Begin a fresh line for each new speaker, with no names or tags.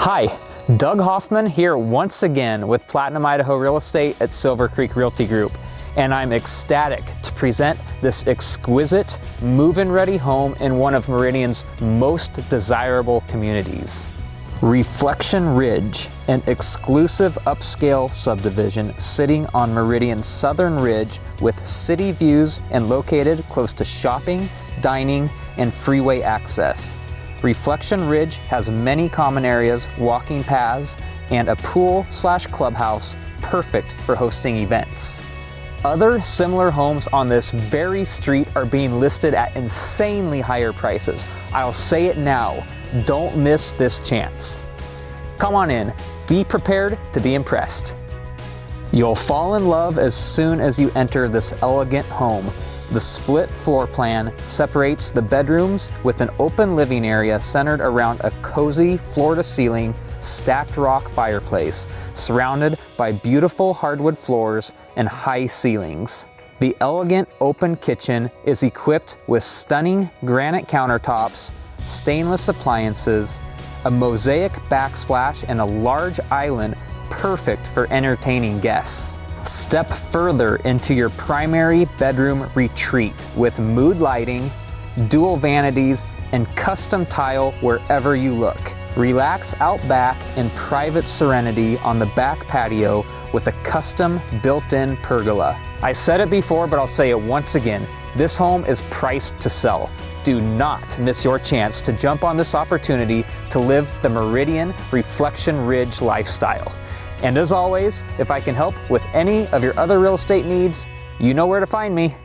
Hi, Doug Hoffman here once again with Platinum Idaho Real Estate at Silver Creek Realty Group, and I'm ecstatic to present this exquisite move-in ready home in one of Meridian's most desirable communities. Reflection Ridge, an exclusive upscale subdivision sitting on Meridian's southern ridge with city views and located close to shopping, dining, and freeway access. Reflection Ridge has many common areas, walking paths, and a pool/clubhouse perfect for hosting events. Other similar homes on this very street are being listed at insanely higher prices. I'll say it now, don't miss this chance. Come on in, be prepared to be impressed. You'll fall in love as soon as you enter this elegant home. The split floor plan separates the bedrooms with an open living area centered around a cozy floor-to-ceiling stacked rock fireplace surrounded by beautiful hardwood floors and high ceilings. The elegant open kitchen is equipped with stunning granite countertops, stainless appliances, a mosaic backsplash, and a large island perfect for entertaining guests. Step further into your primary bedroom retreat with mood lighting, dual vanities, and custom tile wherever you look. Relax out back in private serenity on the back patio with a custom built-in pergola. I said it before, but I'll say it once again. This home is priced to sell. Do not miss your chance to jump on this opportunity to live the Meridian Reflection Ridge lifestyle. And as always, if I can help with any of your other real estate needs, you know where to find me.